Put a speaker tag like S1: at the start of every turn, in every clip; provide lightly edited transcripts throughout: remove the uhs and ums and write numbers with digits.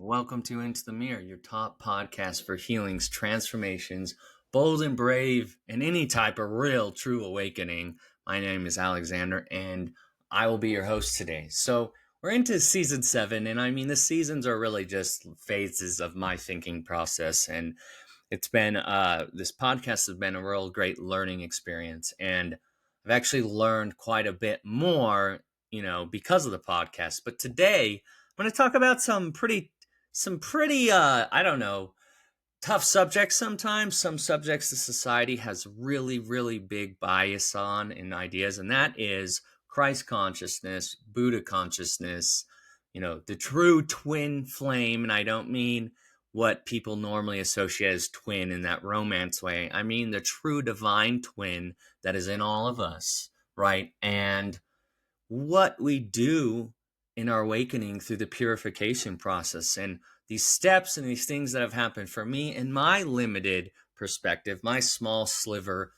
S1: Welcome to Into the Mirror, your top podcast for healings, transformations, bold and brave, and any type of real, true awakening. My name is Alexander, and I will be your host today. So we're into season 7, and I mean, the seasons are really just phases of my thinking process, and it's been, this podcast has been a real great learning experience, and I've actually learned quite a bit more, because of the podcast. But today, I'm going to talk about some pretty tough subjects sometimes. Some subjects the society has really, really big bias on in ideas, and that is Christ consciousness, Buddha consciousness, the true twin flame. And I don't mean what people normally associate as twin in that romance way. I mean the true divine twin that is in all of us, right? And what we do in our awakening through the purification process, and these steps and these things that have happened for me in my limited perspective, my small sliver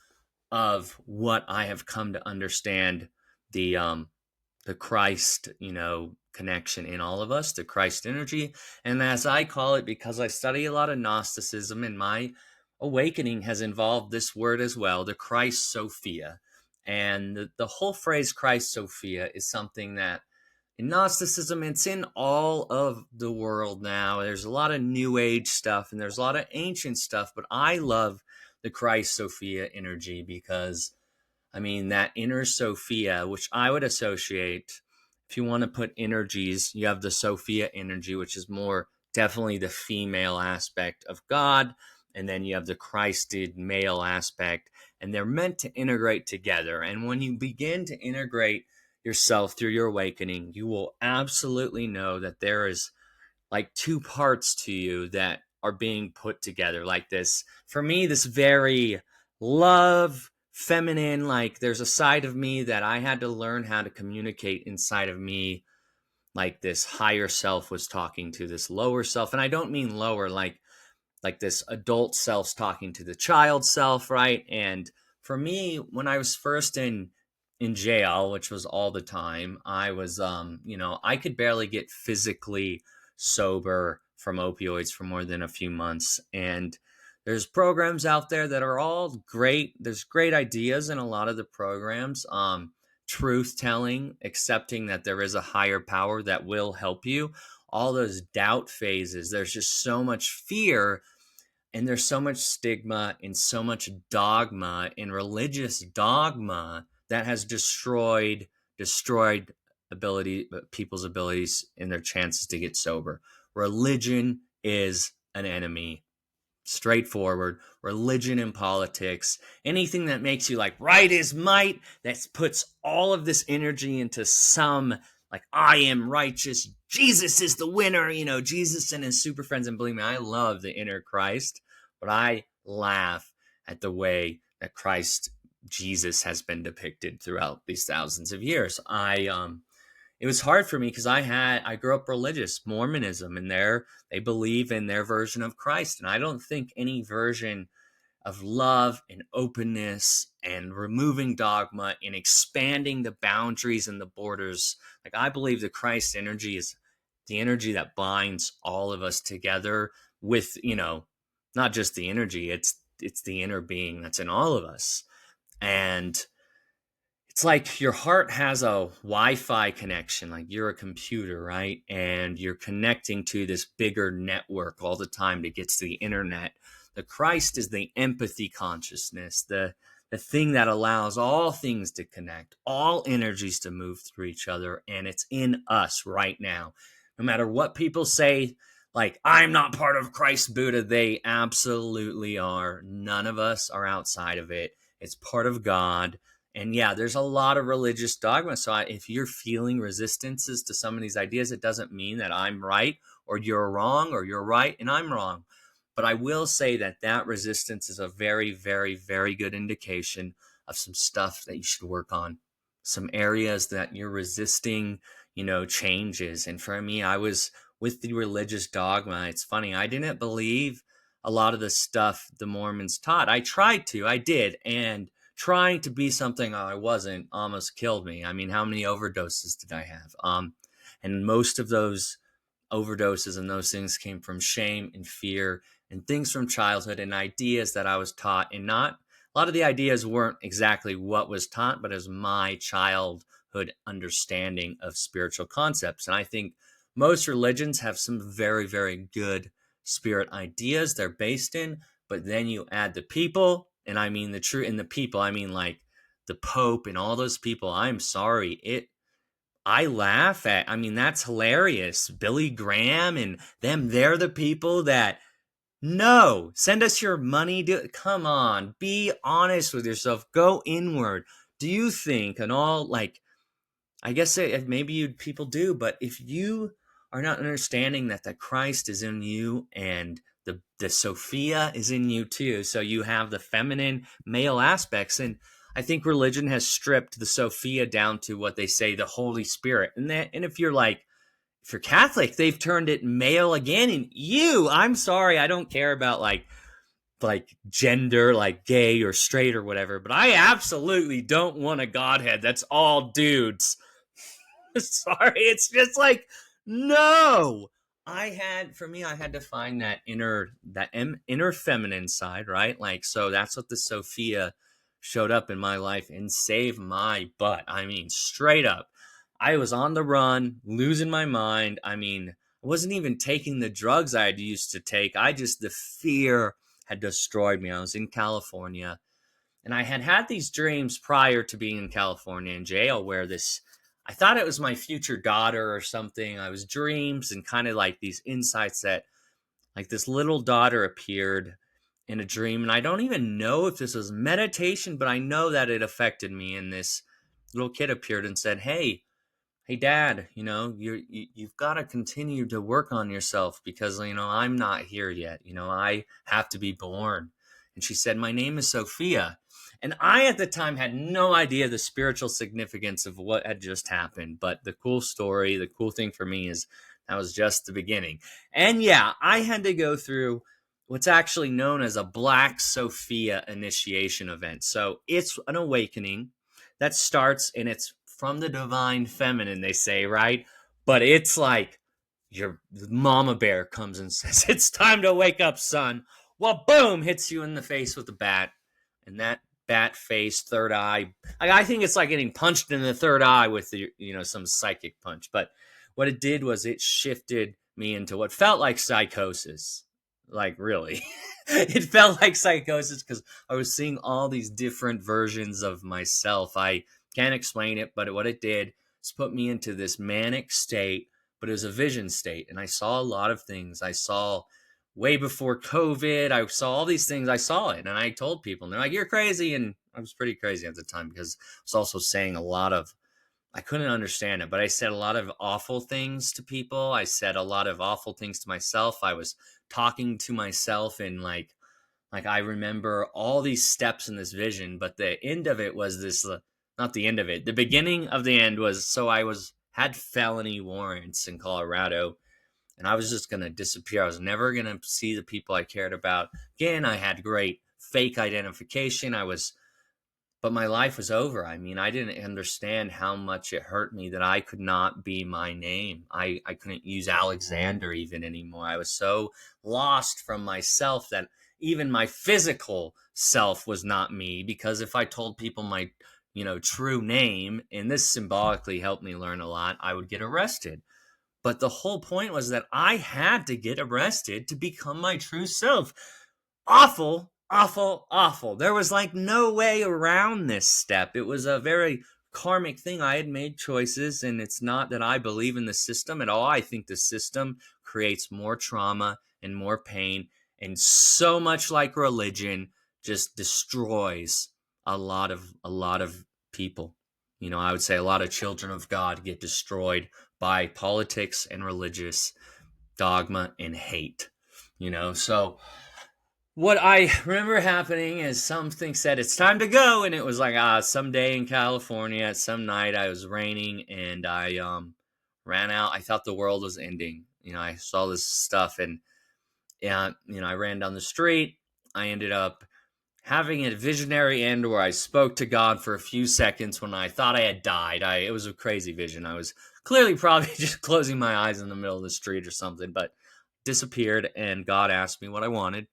S1: of what I have come to understand, the Christ, connection in all of us, the Christ energy. And as I call it, because I study a lot of Gnosticism, and my awakening has involved this word as well, the Christ Sophia. And the whole phrase Christ Sophia is something that in Gnosticism, it's in all of the world now. There's a lot of New Age stuff, and there's a lot of ancient stuff, but I love the Christ Sophia energy because, that inner Sophia, which I would associate, if you want to put energies, you have the Sophia energy, which is more definitely the female aspect of God, and then you have the Christed male aspect, and they're meant to integrate together. And when you begin to integrate yourself through your awakening, you will absolutely know that there is like two parts to you that are being put together like this. For me, this very love, feminine, like there's a side of me that I had to learn how to communicate inside of me, like this higher self was talking to this lower self. And I don't mean lower, like this adult self's talking to the child self, right? And for me, when I was first in jail, which was all the time, I was, I could barely get physically sober from opioids for more than a few months. And there's programs out there that are all great. There's great ideas in a lot of the programs. Truth telling, accepting that there is a higher power that will help you. All those doubt phases, there's just so much fear, and there's so much stigma and so much dogma and religious dogma that has destroyed people's abilities and their chances to get sober. Religion is an enemy. Straightforward. Religion and politics, anything that makes you like right is might, that puts all of this energy into some like I am righteous, Jesus is the winner, Jesus and his super friends. And believe me, I love the inner Christ, but I laugh at the way that Christ Jesus has been depicted throughout these thousands of years. It was hard for me because I grew up religious, Mormonism, and they believe in their version of Christ, and I don't think any version of love and openness and removing dogma and expanding the boundaries and the borders. Like, I believe the Christ energy is the energy that binds all of us together with, not just the energy, it's the inner being that's in all of us. And it's like your heart has a Wi-Fi connection, like you're a computer, right? And you're connecting to this bigger network all the time to get to the internet. The Christ is the empathy consciousness, the thing that allows all things to connect, all energies to move through each other, and it's in us right now. No matter what people say, like, I'm not part of Christ Buddha, they absolutely are. None of us are outside of it. It's part of God. And yeah, there's a lot of religious dogma. So if you're feeling resistances to some of these ideas, it doesn't mean that I'm right or you're wrong or you're right and I'm wrong. But I will say that resistance is a very, very, very good indication of some stuff that you should work on, some areas that you're resisting, changes. And for me, I was with the religious dogma. It's funny, I didn't believe a lot of the stuff the Mormons taught. I tried to, I did. And trying to be something I wasn't almost killed me. I mean, how many overdoses did I have? And most of those overdoses and those things came from shame and fear and things from childhood and ideas that I was taught. And not a lot of the ideas weren't exactly what was taught, but as my childhood understanding of spiritual concepts. And I think most religions have some very, very good spirit ideas they're based in, but then you add the people, and I mean the true, and the people, I mean like the Pope and all those people. I'm sorry, I laugh at, I mean, that's hilarious. Billy Graham and them, they're the people that, no, send us your money. Come on, be honest with yourself. Go inward. Do you think, and all, like, I guess maybe people do, but if you are not understanding that the Christ is in you and the Sophia is in you too, so you have the feminine male aspects, and I think religion has stripped the Sophia down to what they say, the Holy Spirit, and if you're Catholic, they've turned it male again, and I'm sorry, I don't care about like gender, like gay or straight or whatever, but I absolutely don't want a Godhead that's all dudes. Sorry, it's just like, no. I had to find that inner feminine side, right? Like, so that's what the Sophia showed up in my life and saved my butt. I mean, straight up. I was on the run, losing my mind. I mean, I wasn't even taking the drugs I had used to take. The fear had destroyed me. I was in California, and I had these dreams prior to being in California in jail where I thought it was my future daughter or something. I was dreams and kind of like these insights that like this little daughter appeared in a dream. And I don't even know if this was meditation, but I know that it affected me. And this little kid appeared and said, hey dad, you've got to continue to work on yourself because, I'm not here yet. I have to be born. And she said, my name is Sophia. And I, at the time, had no idea the spiritual significance of what had just happened. But the cool thing for me is that was just the beginning. And yeah, I had to go through what's actually known as a Black Sophia initiation event. So it's an awakening that starts, and it's from the divine feminine, they say, right? But it's like your mama bear comes and says, it's time to wake up, son. Well, boom, hits you in the face with a bat. And that bat face, third eye, I think it's like getting punched in the third eye with some psychic punch. But what it did was it shifted me into what felt like psychosis. Like, really. It felt like psychosis because I was seeing all these different versions of myself. I can't explain it, but what it did is put me into this manic state, but it was a vision state. And I saw a lot of things. I saw way before COVID, I saw all these things. I saw it, and I told people, and they're like, you're crazy. And I was pretty crazy at the time because I was also saying I couldn't understand it, but I said a lot of awful things to people. I said a lot of awful things to myself. I was talking to myself in like Like, I remember all these steps in this vision, but the end of it was this, not the end of it. The beginning of the end was, so had felony warrants in Colorado, and I was just going to disappear. I was never going to see the people I cared about again. I had great fake identification. But my life was over. I mean, I didn't understand how much it hurt me that I could not be my name. I couldn't use Alexander even anymore. I was so lost from myself that even my physical self was not me, because if I told people my, true name, and this symbolically helped me learn a lot, I would get arrested. But the whole point was that I had to get arrested to become my true self. Awful, awful, awful. There was like no way around this step. It was a very karmic thing. I had made choices, and it's not that I believe in the system at all. I think the system creates more trauma and more pain, and so much like religion, just destroys a lot of people. I would say a lot of children of God get destroyed by politics and religious dogma and hate. So what I remember happening is something said, it's time to go. And it was like, some day in California, some night, I was raining, and I ran out. I thought the world was ending. I saw this stuff, and I ran down the street. I ended up having a visionary end where I spoke to God for a few seconds when I thought I had died. It was a crazy vision. I was clearly probably just closing my eyes in the middle of the street or something, but disappeared, and God asked me what I wanted.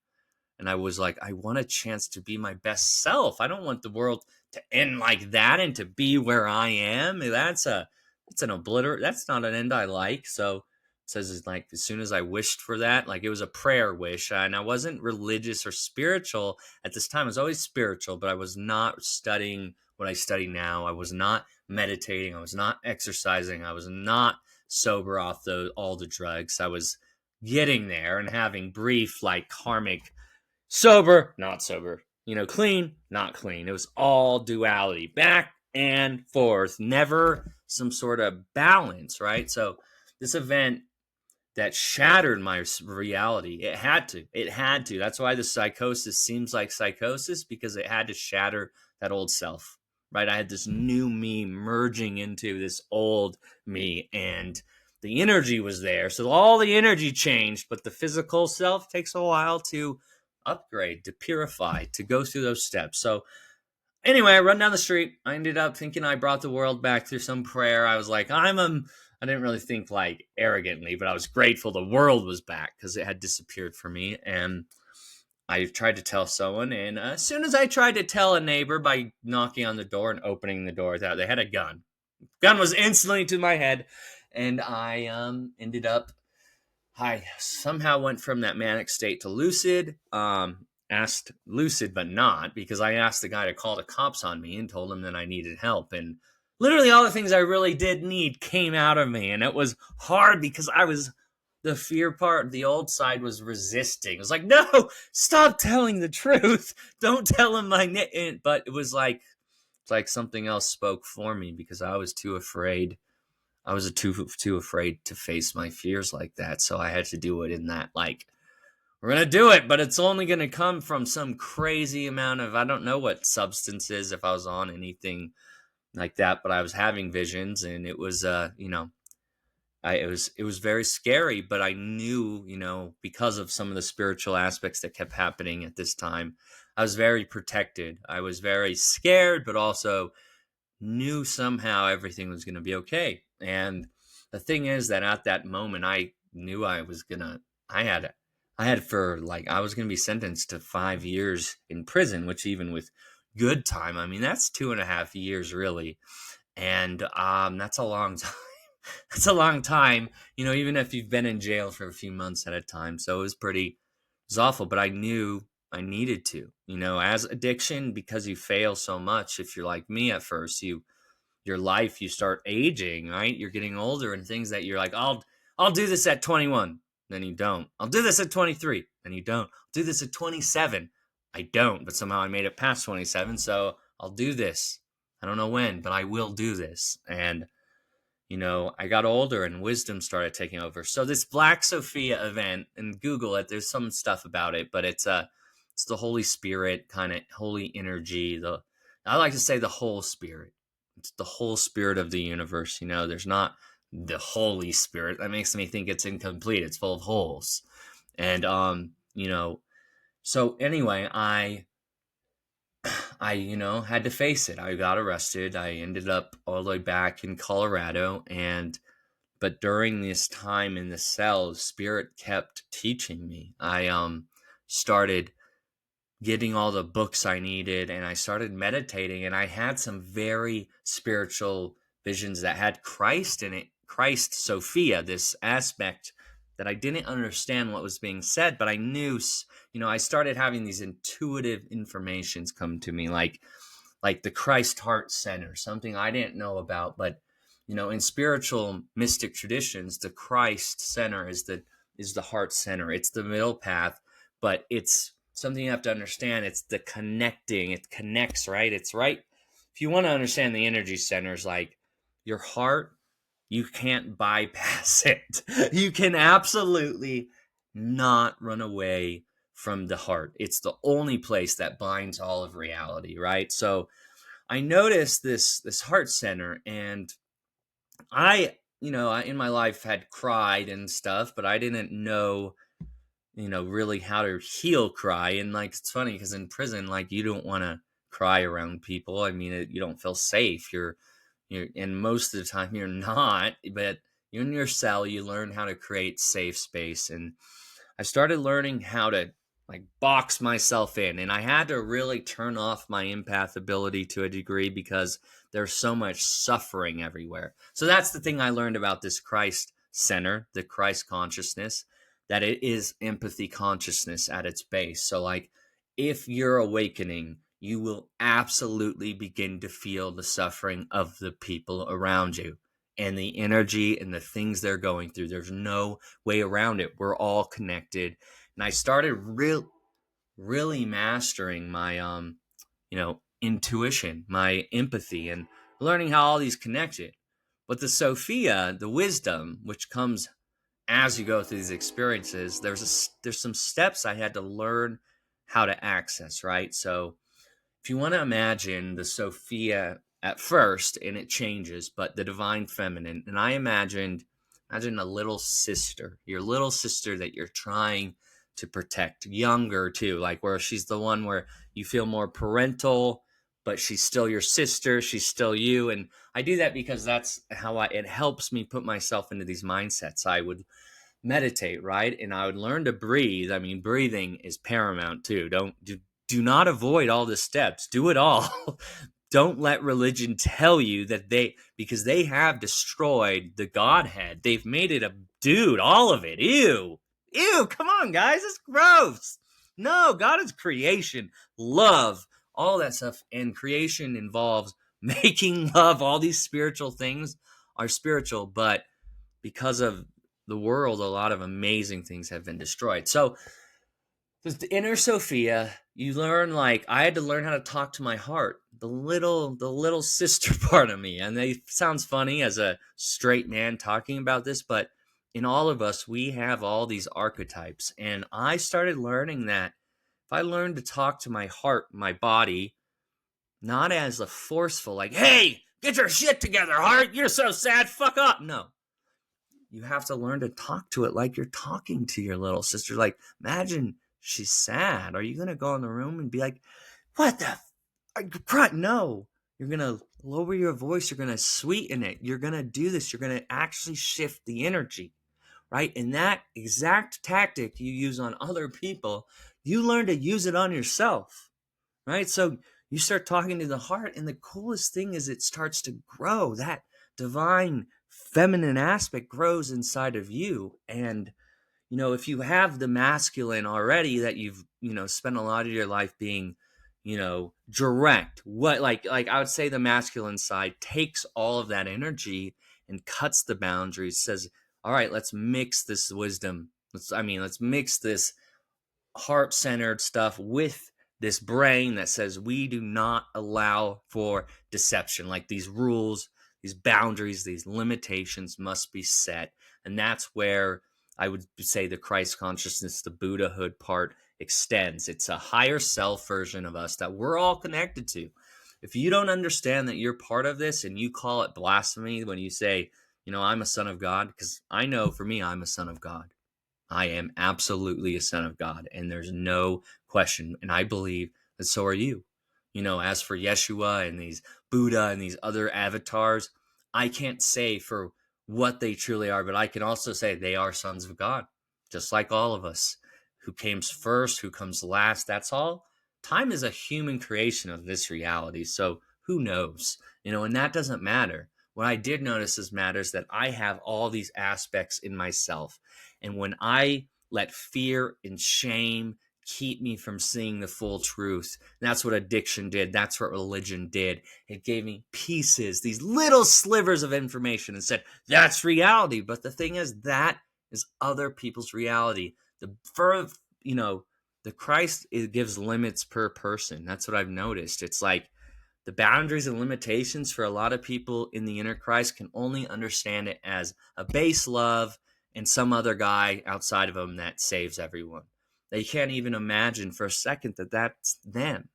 S1: And I was like, I want a chance to be my best self. I don't want the world to end like that and to be where I am. That's an obliterate. That's not an end I like. So it says it's like, as soon as I wished for that, like it was a prayer wish. And I wasn't religious or spiritual at this time. I was always spiritual, but I was not studying what I study now. I was not meditating. I was not exercising. I was not sober off all the drugs. I was getting there and having brief, like, karmic sober, not sober, clean, not clean. It was all duality, back and forth, never some sort of balance, right? So this event that shattered my reality, it had to. That's why the psychosis seems like psychosis, because it had to shatter that old self, right? I had this new me merging into this old me, and the energy was there. So all the energy changed, but the physical self takes a while to upgrade, to purify, to go through those steps. So anyway, I run down the street. I ended up thinking I brought the world back through some prayer. I was like, I didn't really think like arrogantly, but I was grateful the world was back because it had disappeared for me. And I tried to tell someone, and as soon as I tried to tell a neighbor by knocking on the door and opening the door, they had a gun. Gun was instantly to my head, and I ended up. I somehow went from that manic state to lucid. Asked lucid, but not, because I asked the guy to call the cops on me and told him that I needed help. And literally all the things I really did need came out of me. And it was hard because the fear part, the old side was resisting. It was like, no, stop telling the truth. Don't tell him my name. But it's like something else spoke for me, because I was too afraid. I was too afraid to face my fears like that. So I had to do it in that, like, we're going to do it, but it's only going to come from some crazy amount of, I don't know what substances, if I was on anything like that, but I was having visions, and it was, it was very scary, but I knew, because of some of the spiritual aspects that kept happening at this time, I was very protected. I was very scared, but also knew somehow everything was going to be okay. And the thing is that at that moment, I knew I was going to, I had I was going to be sentenced to 5 years in prison, which even with good time, I mean, that's 2.5 years really. And that's a long time. That's a long time, even if you've been in jail for a few months at a time. So it was awful, but I knew I needed to, as addiction, because you fail so much. If you're like me at first, your life, you start aging, right? You're getting older, and things that you're like, I'll do this at 21. Then you don't. I'll do this at 23. Then you don't. I'll do this at 27. I don't, but somehow I made it past 27. So I'll do this. I don't know when, but I will do this. And, I got older, and wisdom started taking over. So this Black Sophia event, and Google it, there's some stuff about it, but it's It's the Holy Spirit, kind of holy energy. I like to say the whole spirit. It's the whole spirit of the universe. There's not the Holy Spirit. That makes me think it's incomplete. It's full of holes. And so anyway, I had to face it. I got arrested. I ended up all the way back in Colorado, but during this time in the cell, the Spirit kept teaching me. I started getting all the books I needed, and I started meditating, and I had some very spiritual visions that had Christ in it, Christ Sophia, this aspect that I didn't understand what was being said, but I knew, I started having these intuitive informations come to me, like the Christ Heart Center, something I didn't know about, but in spiritual mystic traditions, the Christ Center is the heart center. It's the middle path, but it's something you have to understand. It's the connecting. It connects, right? It's right. If you want to understand the energy centers, like your heart, you can't bypass it. You can absolutely not run away from the heart. It's the only place that binds all of reality, right? So I noticed this heart center, and I in my life had cried and stuff, but I didn't know really how to heal cry. And like, it's funny because in prison, like, you don't want to cry around people. I mean, you don't feel safe. And most of the time you're not, but you're in your cell, you learn how to create safe space. And I started learning how to like box myself in, and I had to really turn off my empath ability to a degree because there's so much suffering everywhere. So that's the thing I learned about this Christ center, the Christ consciousness, that it is empathy consciousness at its base. So like, if you're awakening, you will absolutely begin to feel the suffering of the people around you and the energy and the things they're going through. There's no way around it. We're all connected. And I started really mastering my intuition, my empathy, and learning how all these connected. But the Sophia, the wisdom, which comes as you go through these experiences, there's some steps I had to learn how to access, right? So if you want to imagine the Sophia at first, and it changes, but the divine feminine, and I imagine a little sister, your little sister that you're trying to protect, younger too, like where she's the one where you feel more parental, but she's still your sister, she's still you. And I do that because that's how it helps me put myself into these mindsets. I would meditate, right? And I would learn to breathe. I mean, breathing is paramount too. Do not avoid all the steps. Do it all. Don't let religion tell you that because they have destroyed the Godhead. They've made it a dude, all of it. Ew. Come on, guys. It's gross. No, God is creation, love, all that stuff. And creation involves making love. All these spiritual things are spiritual, but because of the world, a lot of amazing things have been destroyed. So the inner Sophia, you learn, like, I had to learn how to talk to my heart, the little sister part of me. And it sounds funny as a straight man talking about this, but in all of us, we have all these archetypes. And I started learning that if I learned to talk to my heart, my body, not as a forceful, like, hey, get your shit together, heart, you're so sad, fuck up. No. You have to learn to talk to it like you're talking to your little sister. Like, imagine she's sad. Are you going to go in the room and be like, what the are you crying? No. You're going to lower your voice. You're going to sweeten it. You're going to do this. You're going to actually shift the energy, right? And that exact tactic you use on other people, you learn to use it on yourself, right? So you start talking to the heart, and the coolest thing is it starts to grow. That divine feminine aspect grows inside of you. And if you have the masculine already, that you've spent a lot of your life being direct, what like I would say the masculine side takes all of that energy and cuts the boundaries, says, all right, let's mix this wisdom, let's mix this heart-centered stuff with this brain that says we do not allow for deception. Like, these rules, these boundaries, these limitations must be set. And that's where I would say the Christ consciousness, the Buddhahood part extends. It's a higher self version of us that we're all connected to. If you don't understand that you're part of this and you call it blasphemy when you say, I'm a son of God, because I know for me, I'm a son of God. I am absolutely a son of God, and there's no question. And I believe that so are you. As for Yeshua and these Buddha and these other avatars, I can't say for what they truly are, but I can also say they are sons of God, just like all of us. Who comes first, who comes last, that's all. Time is a human creation of this reality, so who knows? And that doesn't matter. What I did notice is matters that I have all these aspects in myself. And when I let fear and shame keep me from seeing the full truth, that's what addiction did. That's what religion did. It gave me pieces, these little slivers of information, and said, that's reality. But the thing is, that is other people's reality. The Christ, it gives limits per person. That's what I've noticed. It's like the boundaries and limitations for a lot of people in the inner Christ can only understand it as a base love and some other guy outside of them that saves everyone. They can't even imagine for a second that that's them.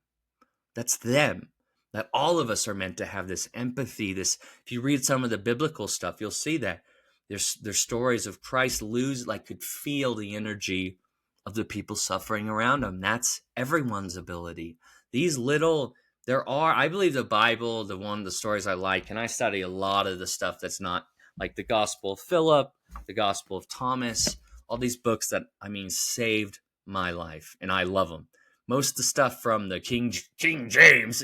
S1: That's them. That all of us are meant to have this empathy. This, if you read some of the biblical stuff, you'll see that there's stories of Christ could feel the energy of the people suffering around him. That's everyone's ability. I believe the Bible, the stories I like, and I study a lot of the stuff that's not like the Gospel of Philip, the Gospel of Thomas, all these books that, saved my life, and I love them. Most of the stuff from the King James,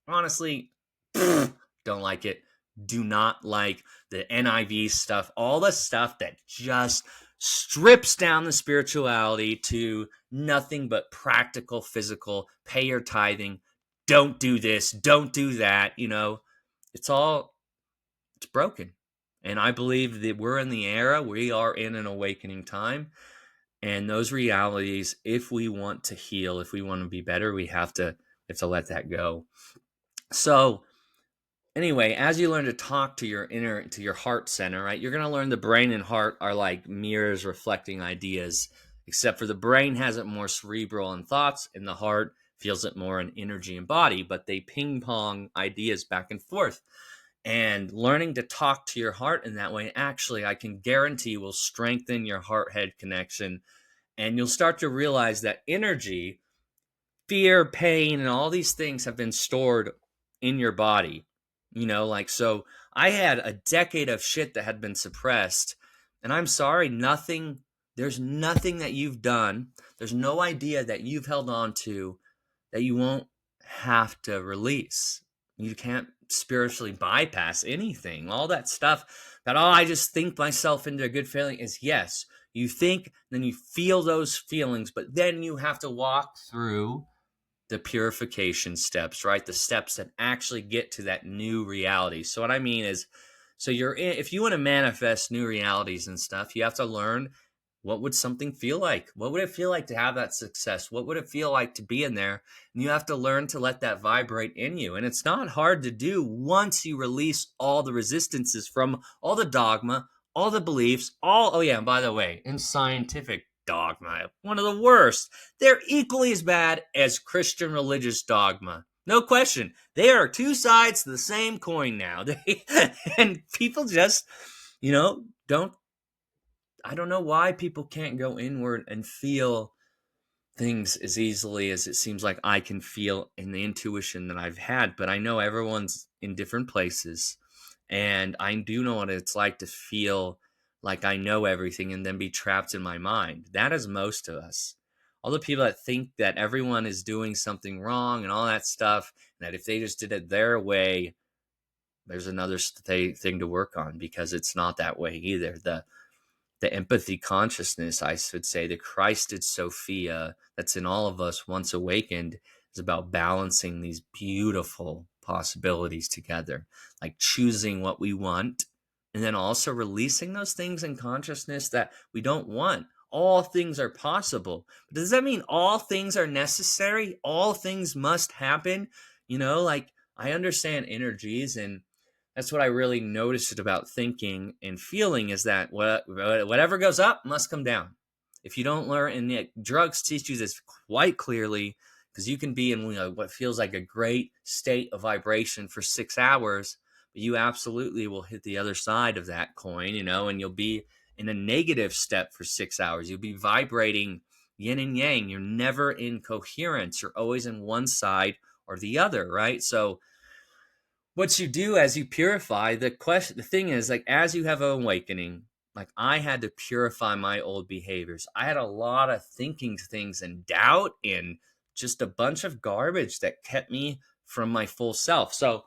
S1: honestly, don't like it. Do not like the NIV stuff. All the stuff that just strips down the spirituality to nothing but practical, physical, pay your tithing, don't do this, don't do that. It's broken. And I believe that we're in the era, we are in an awakening time. And those realities, if we want to heal, if we want to be better, we have to let that go. So anyway, as you learn to talk to your heart center, right, you're going to learn the brain and heart are like mirrors reflecting ideas, except for the brain has it more cerebral in thoughts and the heart feels it more in energy and body, but they ping pong ideas back and forth. And learning to talk to your heart in that way, actually, I can guarantee will strengthen your heart-head connection. And you'll start to realize that energy, fear, pain, and all these things have been stored in your body. So I had a decade of shit that had been suppressed. And I'm sorry, there's nothing that you've done. There's no idea that you've held on to that you won't have to release. You can't spiritually bypass anything. All that stuff that, I just think myself into a good feeling is, yes, you think, then you feel those feelings, but then you have to walk through the purification steps, right? The steps that actually get to that new reality. So what I mean is, if you want to manifest new realities and stuff, you have to learn, what would something feel like? What would it feel like to have that success? What would it feel like to be in there? And you have to learn to let that vibrate in you. And it's not hard to do once you release all the resistances from all the dogma, all the beliefs, and by the way, in scientific dogma, one of the worst. They're equally as bad as Christian religious dogma. No question. They are two sides to the same coin now. And people just, I don't know why people can't go inward and feel things as easily as it seems like I can feel in the intuition that I've had. But I know everyone's in different places. And I do know what it's like to feel like I know everything and then be trapped in my mind. That is most of us. All the people that think that everyone is doing something wrong and all that stuff, and that if they just did it their way, there's another thing to work on, because it's not that way either. The empathy consciousness, I should say, the Christ Sophia that's in all of us once awakened, is about balancing these beautiful possibilities together, like choosing what we want and then also releasing those things in consciousness that we don't want. All things are possible. But does that mean all things are necessary? All things must happen? I understand energies, and that's what I really noticed about thinking and feeling, is that whatever goes up must come down. if you don't learn, and yet drugs teach you this quite clearly, because you can be in what feels like a great state of vibration for 6 hours, but you absolutely will hit the other side of that coin, and you'll be in a negative step for 6 hours. You'll be vibrating yin and yang. You're never in coherence. You're always in one side or the other, right? So what you do as you purify, the thing is, like, as you have an awakening, like, I had to purify my old behaviors. I had a lot of thinking things and doubt and just a bunch of garbage that kept me from my full self. So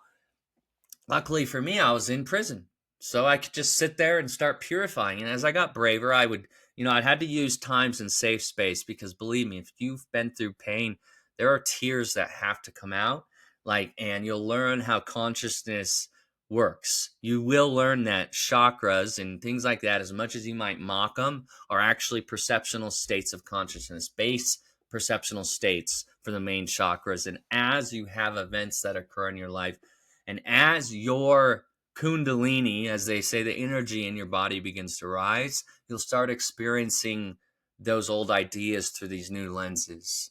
S1: luckily for me, I was in prison. So I could just sit there and start purifying. And as I got braver, I had to use times in safe space, because believe me, if you've been through pain, there are tears that have to come out. And you'll learn how consciousness works. You will learn that chakras and things like that, as much as you might mock them, are actually perceptual states of consciousness, base perceptual states for the main chakras. And as you have events that occur in your life, and as your kundalini, as they say, the energy in your body begins to rise, you'll start experiencing those old ideas through these new lenses.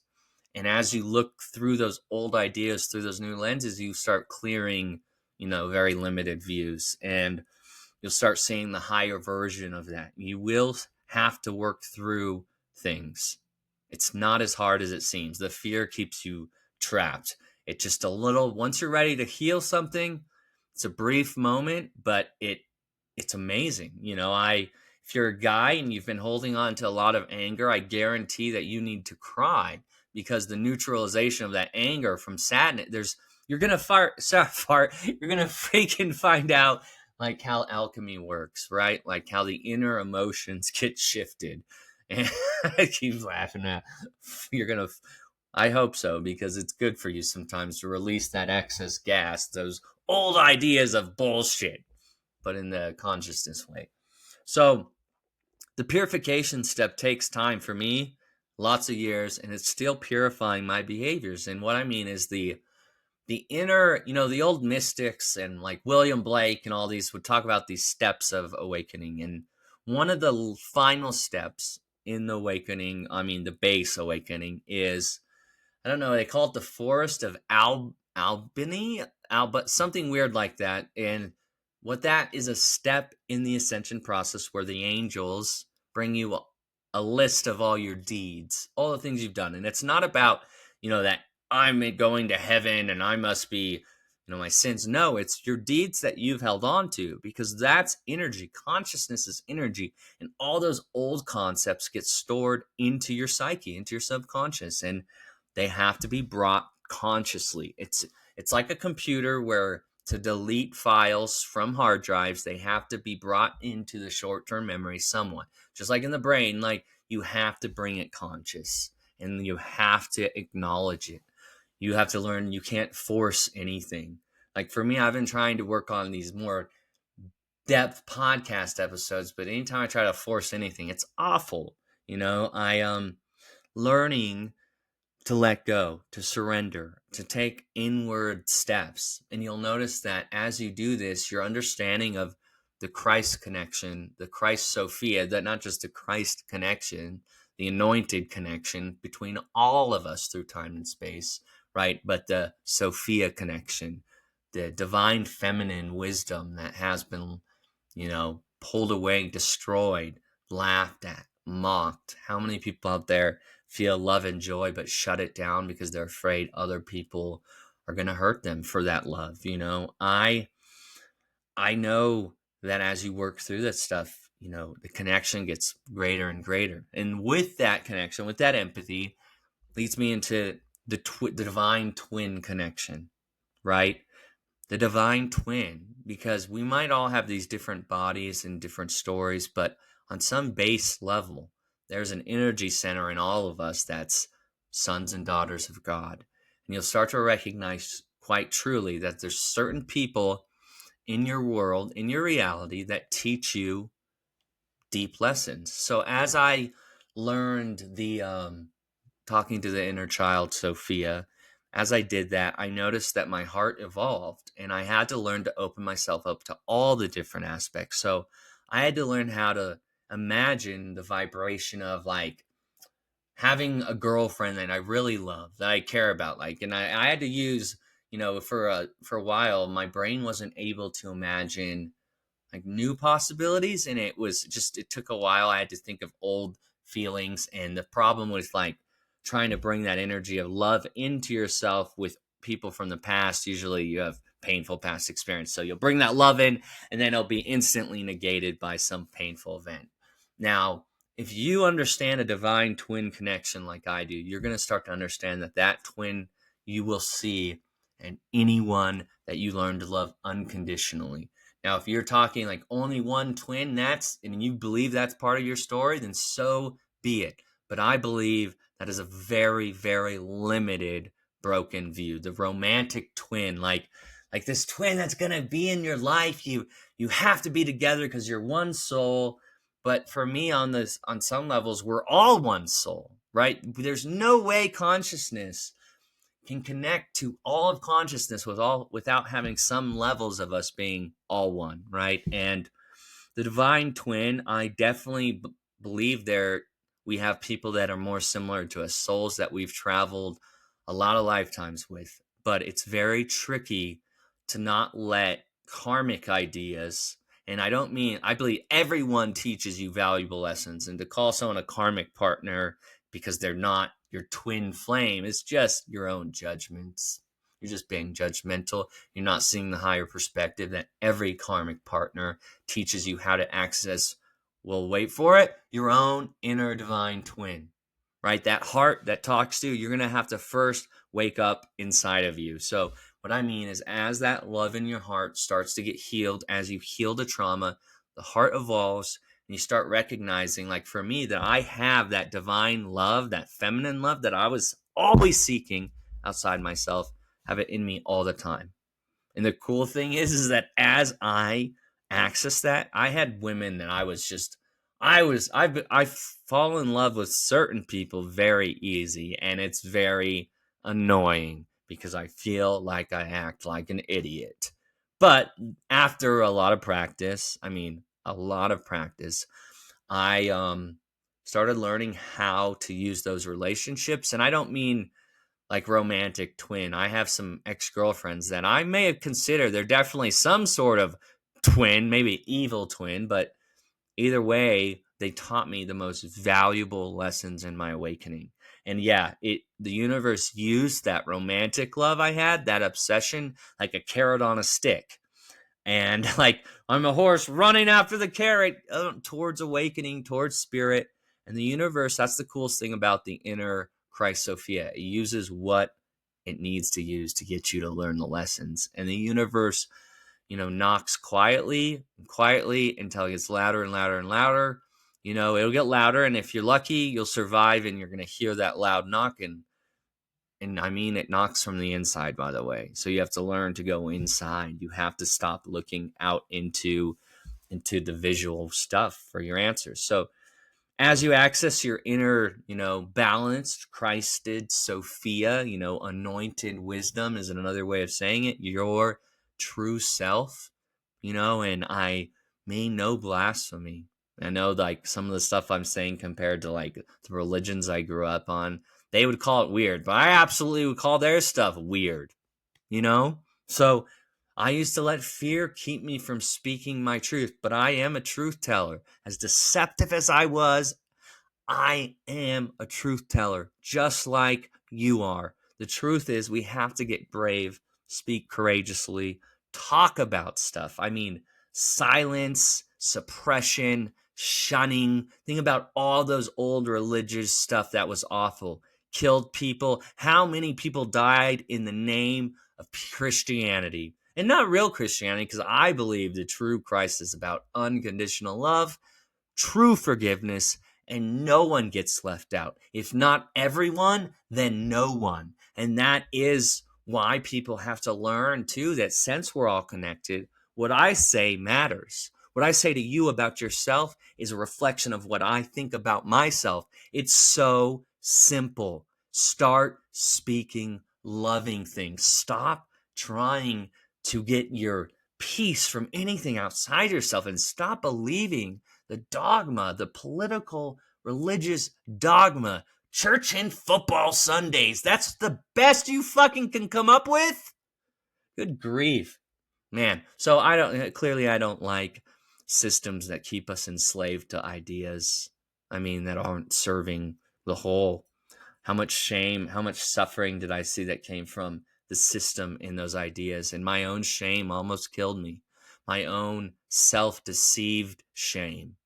S1: And as you look through those old ideas through those new lenses, you start clearing, very limited views, and you'll start seeing the higher version of that. You will have to work through things. It's not as hard as it seems. The fear keeps you trapped. It's just once you're ready to heal something, it's a brief moment, but it's amazing. If you're a guy and you've been holding on to a lot of anger, I guarantee that you need to cry, because the neutralization of that anger from sadness, you're going to you're going to freaking find out, like, how alchemy works, right? Like how the inner emotions get shifted. And I keep laughing at, I hope so, because it's good for you sometimes to release that excess gas, those old ideas of bullshit, but in the consciousness way. So the purification step takes time for me, lots of years, and it's still purifying my behaviors. And what I mean is the inner, the old mystics and like William Blake and all these would talk about these steps of awakening. And one of the final steps in the awakening, the base awakening, is, I don't know, they call it the Forest of Albany, but something weird like that. And what that is, a step in the ascension process where the angels bring you a list of all your deeds, all the things you've done. And it's not about, that I'm going to heaven and I must be, my sins. No, it's your deeds that you've held on to, because that's energy. Consciousness is energy. And all those old concepts get stored into your psyche, into your subconscious. And they have to be brought consciously. It's like a computer where to delete files from hard drives, they have to be brought into the short-term memory somewhat. Just like in the brain, like, you have to bring it conscious, and you have to acknowledge it. You have to learn you can't force anything. Like for me, I've been trying to work on these more depth podcast episodes, but anytime I try to force anything, it's awful. I learning to let go, to surrender, to take inward steps. And you'll notice that as you do this, your understanding of the Christ connection, the Christ Sophia, that not just the Christ connection, the anointed connection between all of us through time and space, right? But the Sophia connection, the divine feminine wisdom that has been, pulled away, destroyed, laughed at, mocked. How many people out there feel love and joy but shut it down because they're afraid other people are going to hurt them for that love? I know that as you work through that stuff, the connection gets greater and greater. And with that connection, with that empathy, leads me into the divine twin connection, right? The divine twin, because we might all have these different bodies and different stories, but on some base level, there's an energy center in all of us that's sons and daughters of God. And you'll start to recognize quite truly that there's certain people in your world, in your reality, that teach you deep lessons. So as I learned talking to the inner child, Sophia, as I did that, I noticed that my heart evolved, and I had to learn to open myself up to all the different aspects. So I had to learn how to imagine the vibration of like having a girlfriend that I really love, that I care about, like, and I had to use, for a while, my brain wasn't able to imagine like new possibilities, and it took a while. I had to think of old feelings, and the problem with like trying to bring that energy of love into yourself with people from the past, usually you have painful past experience, so you'll bring that love in and then it'll be instantly negated by some painful event. Now, if you understand a divine twin connection like I do, you're going to start to understand that that twin you will see in anyone that you learn to love unconditionally. Now, if you're talking like only one twin, and you believe that's part of your story, then so be it. But I believe that is a very, very limited, broken view. The romantic twin, like this twin that's gonna be in your life. You have to be together because you're one soul. But for me, on some levels, we're all one soul, right? There's no way consciousness can connect to all of consciousness without having some levels of us being all one, right? And the divine twin, I definitely believe we have people that are more similar to us, souls that we've traveled a lot of lifetimes with. But it's very tricky to not let karmic ideas, and I believe everyone teaches you valuable lessons, and to call someone a karmic partner because they're not your twin flame is just your own judgments. You're just being judgmental. You're not seeing the higher perspective that every karmic partner teaches you how to access, well, wait for it, your own inner divine twin, right? That heart that talks to you, you're going to have to first wake up inside of you. So what I mean is, as that love in your heart starts to get healed, as you heal the trauma, the heart evolves, and you start recognizing, like for me, that I have that divine love, that feminine love that I was always seeking outside myself, have it in me all the time. And the cool thing is that as I access that, I had women that I fall in love with certain people very easy, and it's very annoying because I feel like I act like an idiot. But after a lot of practice, I started learning how to use those relationships, and I don't mean like romantic twin. I have some ex-girlfriends that I may have considered, they're definitely some sort of twin, maybe evil twin, but either way, they taught me the most valuable lessons in my awakening. And yeah, the universe used that romantic love I had, that obsession, like a carrot on a stick. And like I'm a horse running after the carrot towards awakening, towards spirit. And the universe, that's the coolest thing about the inner Christ Sophia. It uses what it needs to use to get you to learn the lessons. And the universe, knocks quietly and quietly until it gets louder and louder and louder. It'll get louder. And if you're lucky, you'll survive and you're going to hear that loud knock. And I mean, it knocks from the inside, by the way. So you have to learn to go inside. You have to stop looking out into the visual stuff for your answers. So as you access your inner, balanced, Christed Sophia, anointed wisdom is another way of saying it, your true self, and I mean no blasphemy. I know like some of the stuff I'm saying compared to like the religions I grew up on, they would call it weird, but I absolutely would call their stuff weird, you know? So I used to let fear keep me from speaking my truth, but I am a truth teller. As deceptive as I am a truth teller, just like you are. The truth is, we have to get brave, speak courageously, talk about stuff. I mean, silence, suppression, shunning. Think about all those old religious stuff that was awful, killed people. How many people died in the name of Christianity? And not real Christianity, because I believe the true Christ is about unconditional love, true forgiveness, and no one gets left out. If not everyone, then no one. And that is why people have to learn too, that since we're all connected, what I say matters. What I say to you about yourself is a reflection of what I think about myself. It's so simple. Start speaking loving things. Stop trying to get your peace from anything outside yourself, and stop believing the dogma, the political, religious dogma. Church and football Sundays. That's the best you fucking can come up with? Good grief. Man, so I don't like systems that keep us enslaved to ideas. I mean, that aren't serving the whole. How much shame, how much suffering did I see that came from the system in those ideas? And my own shame almost killed me. My own self-deceived shame,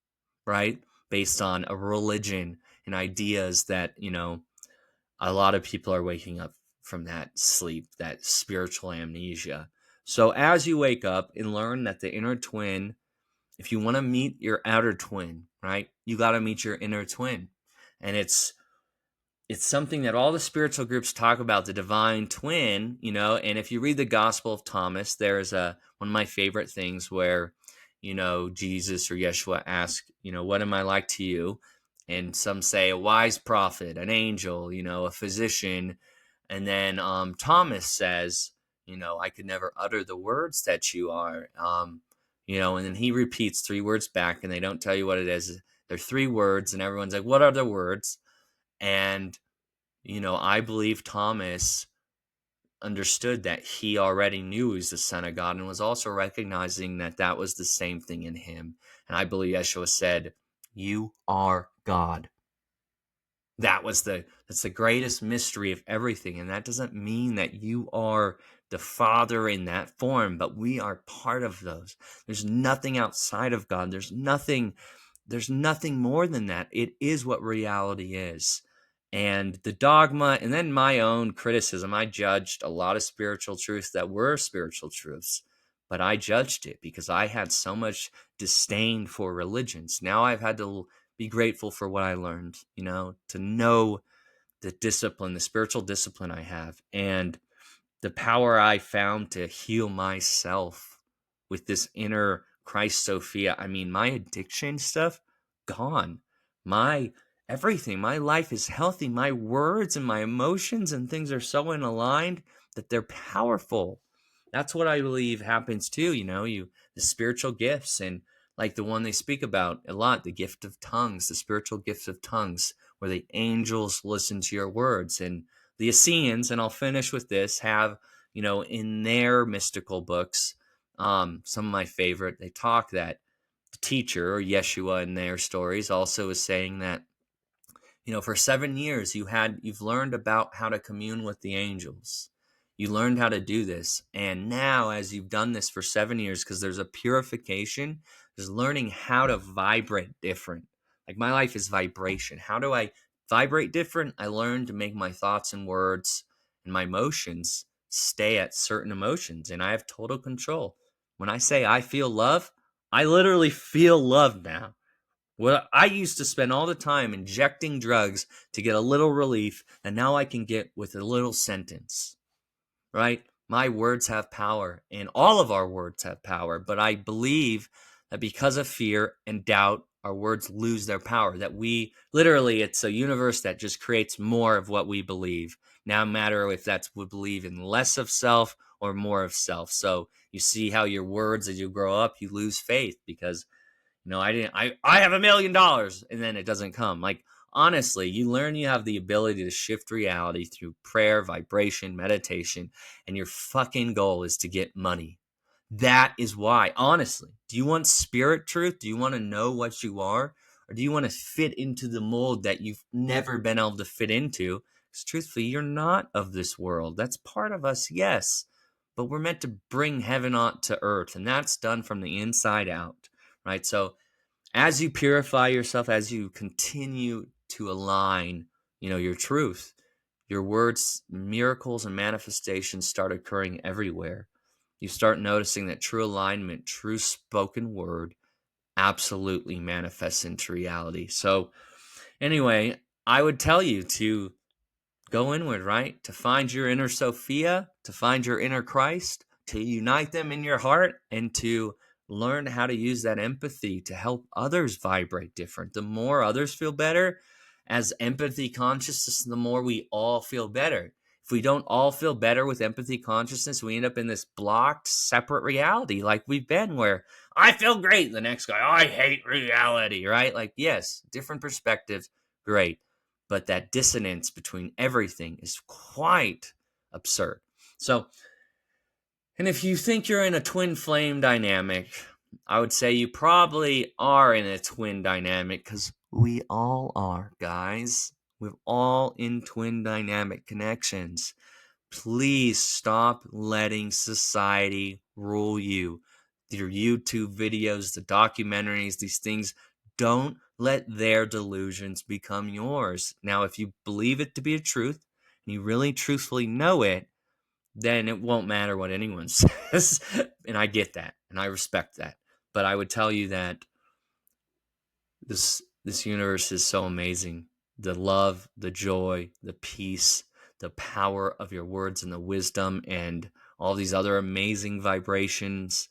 S1: right? Based on a religion and ideas that, a lot of people are waking up from that sleep, that spiritual amnesia. So as you wake up and learn that the inner twin, if you want to meet your outer twin, right, you got to meet your inner twin. And it's something that all the spiritual groups talk about, the divine twin, and if you read the Gospel of Thomas, there's one of my favorite things where, Jesus or Yeshua asks, what am I like to you? And some say a wise prophet, an angel, a physician. And then Thomas says, I could never utter the words that you are, and then he repeats 3 words back and they don't tell you what it is. They're 3 words and everyone's like, what are the words? And, I believe Thomas understood that he already knew he was the Son of God and was also recognizing that that was the same thing in him. And I believe Yeshua said, you are God. That's the greatest mystery of everything. And that doesn't mean that you are the Father in that form, but we are part of those. There's nothing outside of God. There's nothing more than that. It is what reality is. And the dogma, and then my own criticism, I judged a lot of spiritual truths that were spiritual truths, but I judged it because I had so much disdain for religions. Now I've had to be grateful for what I learned, to know the discipline, the spiritual discipline I have, and the power I found to heal myself with this inner Christ Sophia. I mean, my addiction stuff, gone. My everything, my life is healthy. My words and my emotions and things are so aligned that they're powerful. That's what I believe happens too, the spiritual gifts, and like the one they speak about a lot, the gift of tongues, the spiritual gift of tongues, where the angels listen to your words. And the Essenes, and I'll finish with this, have, in their mystical books, some of my favorite, they talk that the teacher, or Yeshua in their stories, also is saying that, for 7 years you've learned about how to commune with the angels. You learned how to do this. And now, as you've done this for 7 years, because there's a purification, there's learning how to vibrate different. Like my life is vibration. How do I vibrate different? I learned to make my thoughts and words and my emotions stay at certain emotions, and I have total control. When I say I feel love, I literally feel love now. Well, I used to spend all the time injecting drugs to get a little relief, and now I can get with a little sentence, right? My words have power, and all of our words have power, but I believe that because of fear and doubt, our words lose their power, that it's a universe that just creates more of what we believe. Now, no matter if that's we believe in less of self or more of self. So you see how your words, as you grow up, you lose faith because I have $1 million, and then it doesn't come. Like, honestly, you learn you have the ability to shift reality through prayer, vibration, meditation, and your fucking goal is to get money. That is why, honestly, do you want spirit truth? Do you want to know what you are? Or do you want to fit into the mold that you've never been able to fit into? Because truthfully, you're not of this world. That's part of us, yes. But we're meant to bring heaven on to earth, and that's done from the inside out. Right? So as you purify yourself, as you continue to align, your truth, your words, miracles and manifestations start occurring everywhere. You start noticing that true alignment, true spoken word absolutely manifests into reality. So anyway, I would tell you to go inward, right? To find your inner Sophia, to find your inner Christ, to unite them in your heart, and to learn how to use that empathy to help others vibrate different. The more others feel better, as empathy consciousness, the more we all feel better. If we don't all feel better with empathy consciousness, we end up in this blocked, separate reality like we've been, where I feel great. The next guy, I hate reality, right? Like, yes, different perspectives, great. But that dissonance between everything is quite absurd. So, and if you think you're in a twin flame dynamic, I would say you probably are in a twin dynamic because we all are, guys. We're all in twin dynamic connections. Please stop letting society rule you. Your YouTube videos, the documentaries, these things, don't let their delusions become yours. Now, if you believe it to be a truth and you really truthfully know it, then it won't matter what anyone says. And I get that and I respect that. But I would tell you that this universe is so amazing. The love, the joy, the peace, the power of your words and the wisdom and all these other amazing vibrations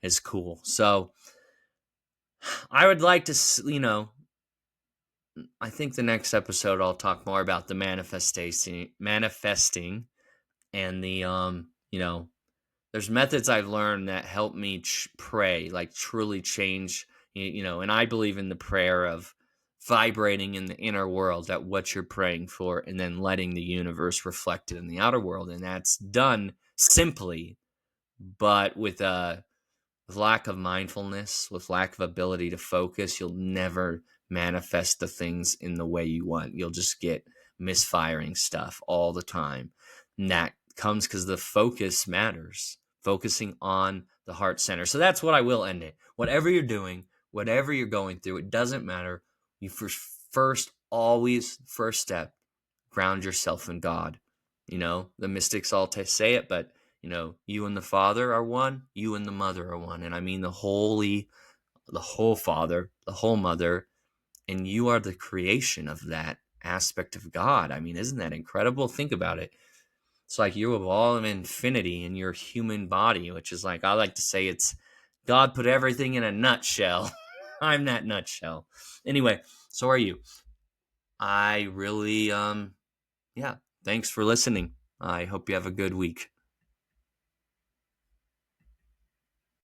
S1: is cool. So I would like to, I think the next episode I'll talk more about the manifesting and the there's methods I've learned that help me pray, like truly change, and I believe in the prayer of vibrating in the inner world at what you're praying for and then letting the universe reflect it in the outer world. And that's done simply, but with lack of mindfulness, with lack of ability to focus, you'll never manifest the things in the way you want. You'll just get misfiring stuff all the time. And that comes because the focus matters, focusing on the heart center. So that's what I will end it. Whatever you're doing, whatever you're going through, it doesn't matter. You first step, ground yourself in God. The mystics all say it, but you and the Father are one, you and the Mother are one. And I mean the whole Father, the whole Mother, and you are the creation of that aspect of God. I mean, isn't that incredible? Think about it. It's like you have all of infinity in your human body, which is like, I like to say it's God put everything in a nutshell. I'm that nutshell. Anyway, so are you. I really, yeah, thanks for listening. I hope you have a good week.